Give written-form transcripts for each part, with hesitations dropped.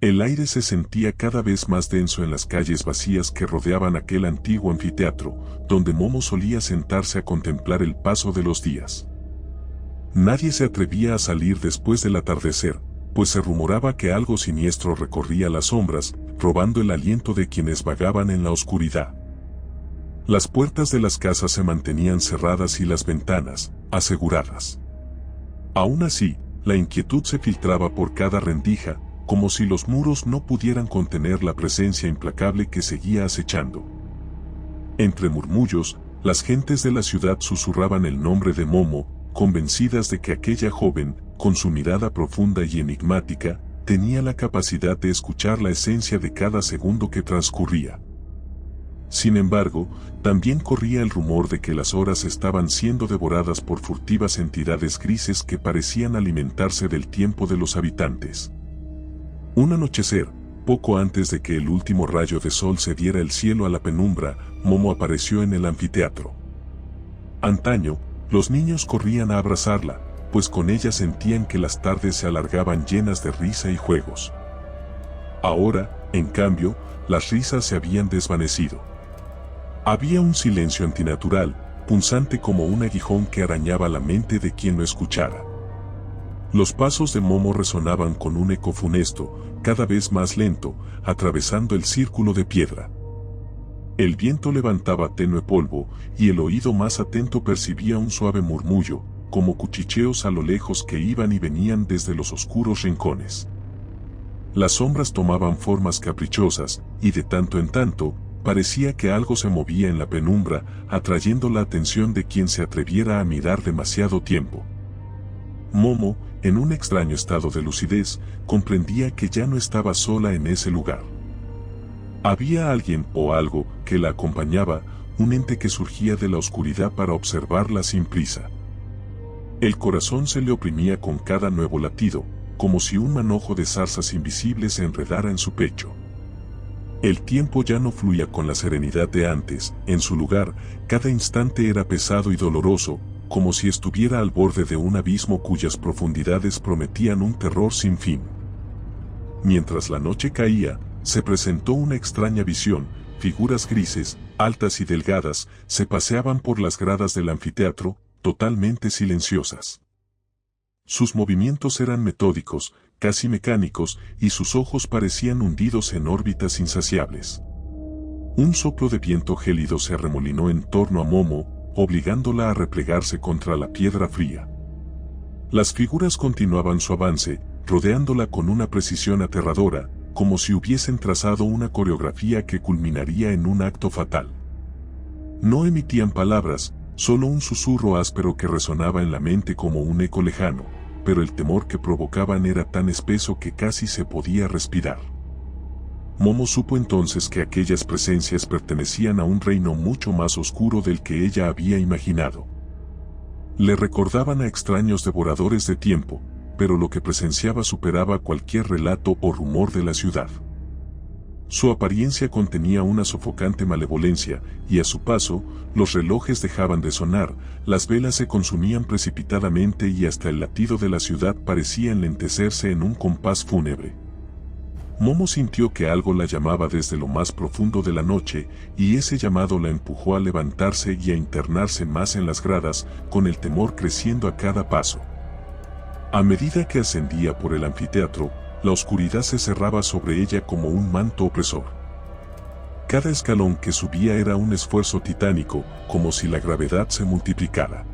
El aire se sentía cada vez más denso en las calles vacías que rodeaban aquel antiguo anfiteatro, donde Momo solía sentarse a contemplar el paso de los días. Nadie se atrevía a salir después del atardecer, pues se rumoraba que algo siniestro recorría las sombras, robando el aliento de quienes vagaban en la oscuridad. Las puertas de las casas se mantenían cerradas y las ventanas, aseguradas. Aún así, la inquietud se filtraba por cada rendija, como si los muros no pudieran contener la presencia implacable que seguía acechando. Entre murmullos, las gentes de la ciudad susurraban el nombre de Momo, convencidas de que aquella joven, con su mirada profunda y enigmática, tenía la capacidad de escuchar la esencia de cada segundo que transcurría. Sin embargo, también corría el rumor de que las horas estaban siendo devoradas por furtivas entidades grises que parecían alimentarse del tiempo de los habitantes. Un anochecer, poco antes de que el último rayo de sol cediera el cielo a la penumbra, Momo apareció en el anfiteatro. Antaño, los niños corrían a abrazarla, pues con ella sentían que las tardes se alargaban llenas de risa y juegos. Ahora, en cambio, las risas se habían desvanecido. Había un silencio antinatural, punzante como un aguijón que arañaba la mente de quien lo escuchara. Los pasos de Momo resonaban con un eco funesto, cada vez más lento, atravesando el círculo de piedra. El viento levantaba tenue polvo, y el oído más atento percibía un suave murmullo, como cuchicheos a lo lejos que iban y venían desde los oscuros rincones. Las sombras tomaban formas caprichosas, y de tanto en tanto, parecía que algo se movía en la penumbra, atrayendo la atención de quien se atreviera a mirar demasiado tiempo. Momo, en un extraño estado de lucidez, comprendía que ya no estaba sola en ese lugar. Había alguien o algo que la acompañaba, un ente que surgía de la oscuridad para observarla sin prisa. El corazón se le oprimía con cada nuevo latido, como si un manojo de zarzas invisibles se enredara en su pecho. El tiempo ya no fluía con la serenidad de antes, en su lugar, cada instante era pesado y doloroso, como si estuviera al borde de un abismo cuyas profundidades prometían un terror sin fin. Mientras la noche caía, se presentó una extraña visión, figuras grises, altas y delgadas, se paseaban por las gradas del anfiteatro, totalmente silenciosas. Sus movimientos eran metódicos, casi mecánicos, y sus ojos parecían hundidos en órbitas insaciables. Un soplo de viento gélido se arremolinó en torno a Momo, obligándola a replegarse contra la piedra fría. Las figuras continuaban su avance, rodeándola con una precisión aterradora, como si hubiesen trazado una coreografía que culminaría en un acto fatal. No emitían palabras, solo un susurro áspero que resonaba en la mente como un eco lejano, pero el temor que provocaban era tan espeso que casi se podía respirar. Momo supo entonces que aquellas presencias pertenecían a un reino mucho más oscuro del que ella había imaginado. Le recordaban a extraños devoradores de tiempo, pero lo que presenciaba superaba cualquier relato o rumor de la ciudad. Su apariencia contenía una sofocante malevolencia, y a su paso, los relojes dejaban de sonar, las velas se consumían precipitadamente y hasta el latido de la ciudad parecía enlentecerse en un compás fúnebre. Momo sintió que algo la llamaba desde lo más profundo de la noche, y ese llamado la empujó a levantarse y a internarse más en las gradas, con el temor creciendo a cada paso. A medida que ascendía por el anfiteatro, la oscuridad se cerraba sobre ella como un manto opresor. Cada escalón que subía era un esfuerzo titánico, como si la gravedad se multiplicara.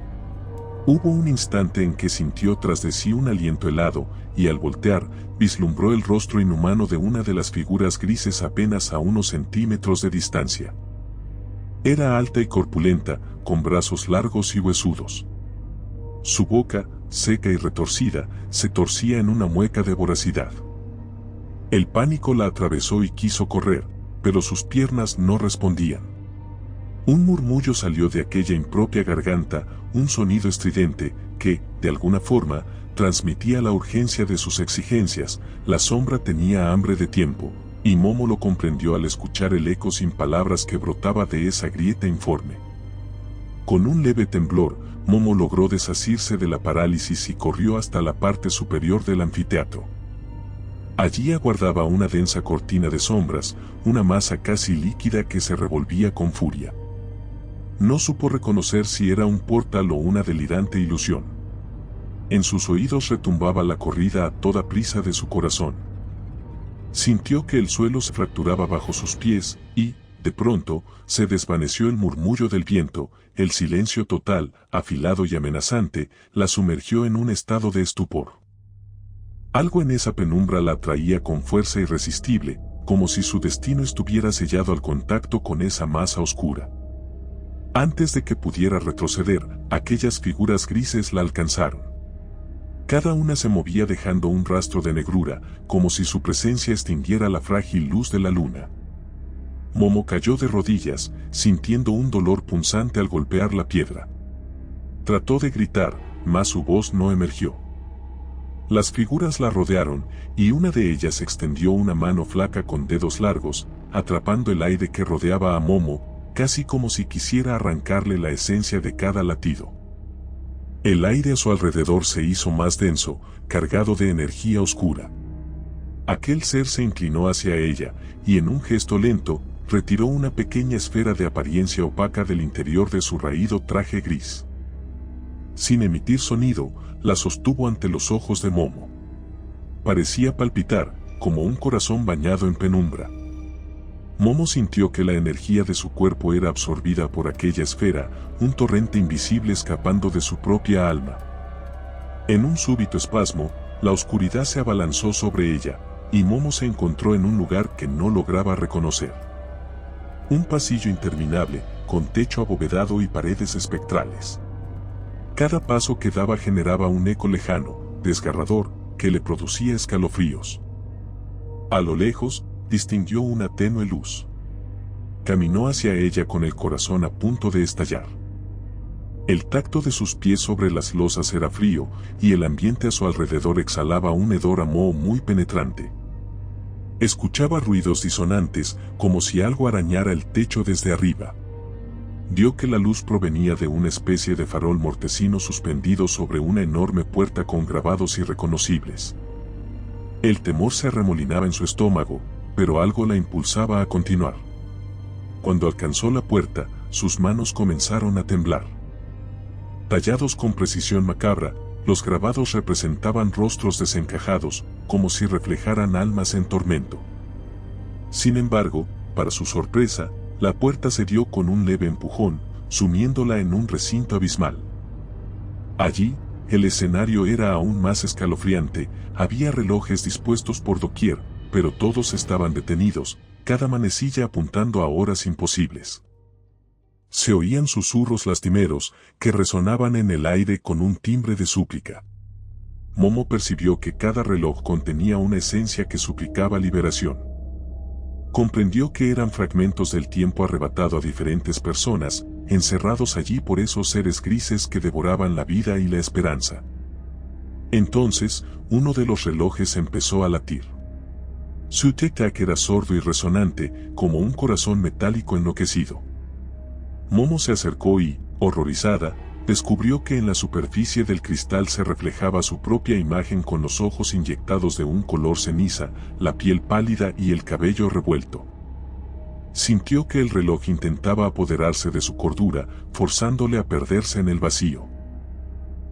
Hubo un instante en que sintió tras de sí un aliento helado, y al voltear, vislumbró el rostro inhumano de una de las figuras grises apenas a unos centímetros de distancia. Era alta y corpulenta, con brazos largos y huesudos. Su boca, seca y retorcida, se torcía en una mueca de voracidad. El pánico la atravesó y quiso correr, pero sus piernas no respondían. Un murmullo salió de aquella impropia garganta, un sonido estridente, que, de alguna forma, transmitía la urgencia de sus exigencias. La sombra tenía hambre de tiempo, y Momo lo comprendió al escuchar el eco sin palabras que brotaba de esa grieta informe. Con un leve temblor, Momo logró desasirse de la parálisis y corrió hasta la parte superior del anfiteatro. Allí aguardaba una densa cortina de sombras, una masa casi líquida que se revolvía con furia. No supo reconocer si era un portal o una delirante ilusión. En sus oídos retumbaba la corrida a toda prisa de su corazón. Sintió que el suelo se fracturaba bajo sus pies y, de pronto, se desvaneció el murmullo del viento, el silencio total, afilado y amenazante, la sumergió en un estado de estupor. Algo en esa penumbra la atraía con fuerza irresistible, como si su destino estuviera sellado al contacto con esa masa oscura. Antes de que pudiera retroceder, aquellas figuras grises la alcanzaron. Cada una se movía dejando un rastro de negrura, como si su presencia extinguiera la frágil luz de la luna. Momo cayó de rodillas, sintiendo un dolor punzante al golpear la piedra. Trató de gritar, mas su voz no emergió. Las figuras la rodearon, y una de ellas extendió una mano flaca con dedos largos, atrapando el aire que rodeaba a Momo, casi como si quisiera arrancarle la esencia de cada latido. El aire a su alrededor se hizo más denso, cargado de energía oscura. Aquel ser se inclinó hacia ella, y en un gesto lento, retiró una pequeña esfera de apariencia opaca del interior de su raído traje gris. Sin emitir sonido, la sostuvo ante los ojos de Momo. Parecía palpitar, como un corazón bañado en penumbra. Momo sintió que la energía de su cuerpo era absorbida por aquella esfera, un torrente invisible escapando de su propia alma. En un súbito espasmo, la oscuridad se abalanzó sobre ella, y Momo se encontró en un lugar que no lograba reconocer. Un pasillo interminable, con techo abovedado y paredes espectrales. Cada paso que daba generaba un eco lejano, desgarrador, que le producía escalofríos. A lo lejos, distinguió una tenue luz. Caminó hacia ella con el corazón a punto de estallar. El tacto de sus pies sobre las losas era frío, y el ambiente a su alrededor exhalaba un hedor a moho muy penetrante. Escuchaba ruidos disonantes, como si algo arañara el techo desde arriba. Vio que la luz provenía de una especie de farol mortecino suspendido sobre una enorme puerta con grabados irreconocibles. El temor se arremolinaba en su estómago, pero algo la impulsaba a continuar. Cuando alcanzó la puerta, sus manos comenzaron a temblar. Tallados con precisión macabra, los grabados representaban rostros desencajados, como si reflejaran almas en tormento. Sin embargo, para su sorpresa, la puerta cedió con un leve empujón, sumiéndola en un recinto abismal. Allí, el escenario era aún más escalofriante, había relojes dispuestos por doquier, pero todos estaban detenidos, cada manecilla apuntando a horas imposibles. Se oían susurros lastimeros, que resonaban en el aire con un timbre de súplica. Momo percibió que cada reloj contenía una esencia que suplicaba liberación. Comprendió que eran fragmentos del tiempo arrebatado a diferentes personas, encerrados allí por esos seres grises que devoraban la vida y la esperanza. Entonces, uno de los relojes empezó a latir. Su tic-tac era sordo y resonante, como un corazón metálico enloquecido. Momo se acercó y, horrorizada, descubrió que en la superficie del cristal se reflejaba su propia imagen con los ojos inyectados de un color ceniza, la piel pálida y el cabello revuelto. Sintió que el reloj intentaba apoderarse de su cordura, forzándole a perderse en el vacío.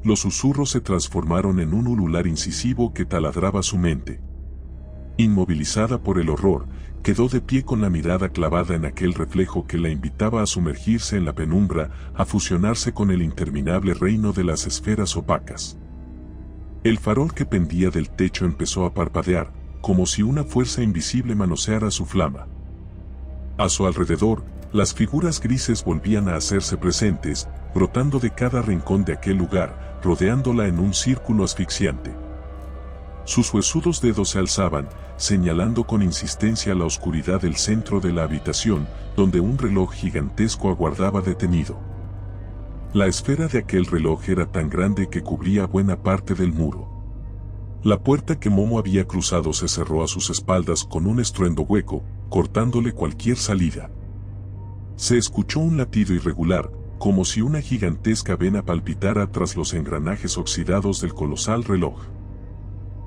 Los susurros se transformaron en un ulular incisivo que taladraba su mente. Inmovilizada por el horror, quedó de pie con la mirada clavada en aquel reflejo que la invitaba a sumergirse en la penumbra, a fusionarse con el interminable reino de las esferas opacas. El farol que pendía del techo empezó a parpadear, como si una fuerza invisible manoseara su flama. A su alrededor, las figuras grises volvían a hacerse presentes, brotando de cada rincón de aquel lugar, rodeándola en un círculo asfixiante. Sus huesudos dedos se alzaban, señalando con insistencia la oscuridad del centro de la habitación, donde un reloj gigantesco aguardaba detenido. La esfera de aquel reloj era tan grande que cubría buena parte del muro. La puerta que Momo había cruzado se cerró a sus espaldas con un estruendo hueco, cortándole cualquier salida. Se escuchó un latido irregular, como si una gigantesca vena palpitara tras los engranajes oxidados del colosal reloj.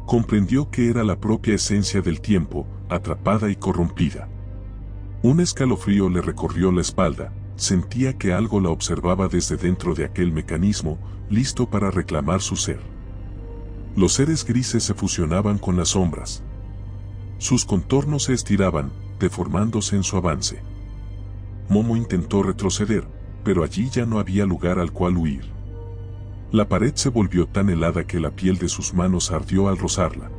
Comprendió que era la propia esencia del tiempo, atrapada y corrompida. Un escalofrío le recorrió la espalda, sentía que algo la observaba desde dentro de aquel mecanismo, listo para reclamar su ser. Los seres grises se fusionaban con las sombras. Sus contornos se estiraban, deformándose en su avance. Momo intentó retroceder, pero allí ya no había lugar al cual huir. La pared se volvió tan helada que la piel de sus manos ardió al rozarla.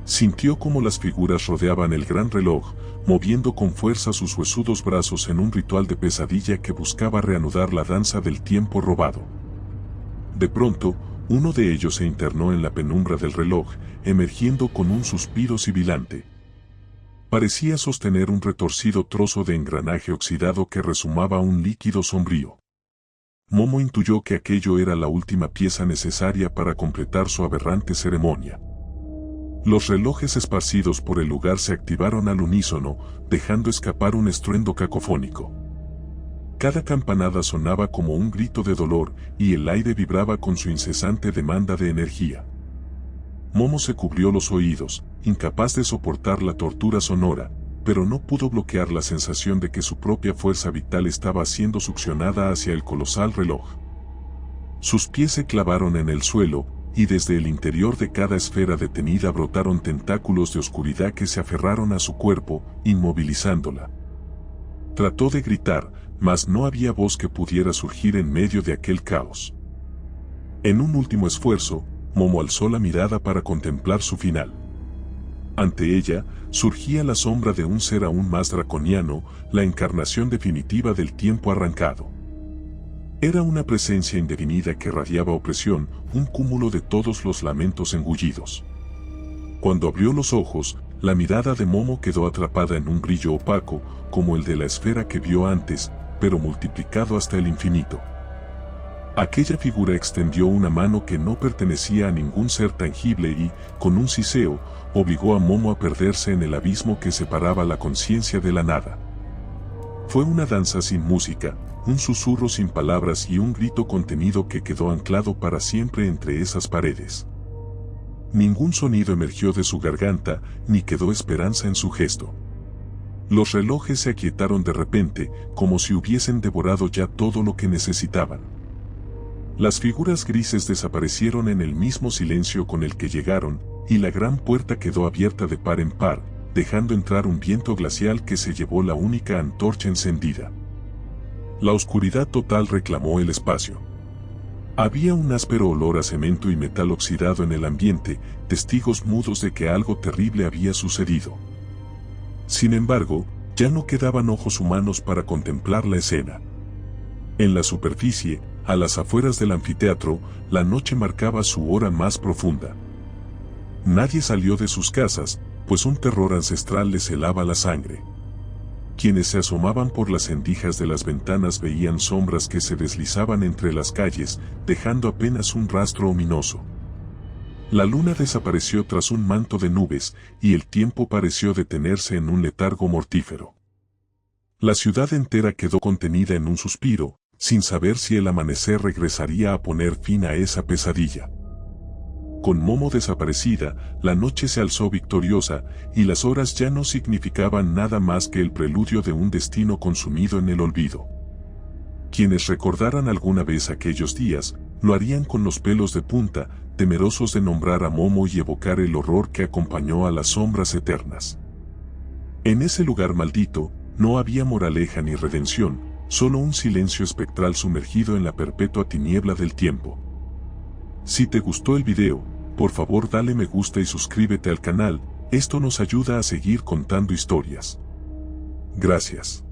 Sintió como las figuras rodeaban el gran reloj, moviendo con fuerza sus huesudos brazos en un ritual de pesadilla que buscaba reanudar la danza del tiempo robado. De pronto, uno de ellos se internó en la penumbra del reloj, emergiendo con un suspiro sibilante. Parecía sostener un retorcido trozo de engranaje oxidado que rezumaba un líquido sombrío. Momo intuyó que aquello era la última pieza necesaria para completar su aberrante ceremonia. Los relojes esparcidos por el lugar se activaron al unísono, dejando escapar un estruendo cacofónico. Cada campanada sonaba como un grito de dolor, y el aire vibraba con su incesante demanda de energía. Momo se cubrió los oídos, incapaz de soportar la tortura sonora, pero no pudo bloquear la sensación de que su propia fuerza vital estaba siendo succionada hacia el colosal reloj. Sus pies se clavaron en el suelo, y desde el interior de cada esfera detenida brotaron tentáculos de oscuridad que se aferraron a su cuerpo, inmovilizándola. Trató de gritar, mas no había voz que pudiera surgir en medio de aquel caos. En un último esfuerzo, Momo alzó la mirada para contemplar su final. Ante ella, surgía la sombra de un ser aún más draconiano, la encarnación definitiva del tiempo arrancado. Era una presencia indefinida que radiaba opresión, un cúmulo de todos los lamentos engullidos. Cuando abrió los ojos, la mirada de Momo quedó atrapada en un brillo opaco, como el de la esfera que vio antes, pero multiplicado hasta el infinito. Aquella figura extendió una mano que no pertenecía a ningún ser tangible y, con un siseo, obligó a Momo a perderse en el abismo que separaba la conciencia de la nada. Fue una danza sin música, un susurro sin palabras y un grito contenido que quedó anclado para siempre entre esas paredes. Ningún sonido emergió de su garganta, ni quedó esperanza en su gesto. Los relojes se aquietaron de repente, como si hubiesen devorado ya todo lo que necesitaban. Las figuras grises desaparecieron en el mismo silencio con el que llegaron, y la gran puerta quedó abierta de par en par, dejando entrar un viento glacial que se llevó la única antorcha encendida. La oscuridad total reclamó el espacio. Había un áspero olor a cemento y metal oxidado en el ambiente, testigos mudos de que algo terrible había sucedido. Sin embargo, ya no quedaban ojos humanos para contemplar la escena. En la superficie, a las afueras del anfiteatro, la noche marcaba su hora más profunda. Nadie salió de sus casas, pues un terror ancestral les helaba la sangre. Quienes se asomaban por las rendijas de las ventanas veían sombras que se deslizaban entre las calles, dejando apenas un rastro ominoso. La luna desapareció tras un manto de nubes, y el tiempo pareció detenerse en un letargo mortífero. La ciudad entera quedó contenida en un suspiro, sin saber si el amanecer regresaría a poner fin a esa pesadilla. Con Momo desaparecida, la noche se alzó victoriosa, y las horas ya no significaban nada más que el preludio de un destino consumido en el olvido. Quienes recordaran alguna vez aquellos días, lo harían con los pelos de punta, temerosos de nombrar a Momo y evocar el horror que acompañó a las sombras eternas. En ese lugar maldito, no había moraleja ni redención, solo un silencio espectral sumergido en la perpetua tiniebla del tiempo. Si te gustó el video, por favor dale me gusta y suscríbete al canal, esto nos ayuda a seguir contando historias. Gracias.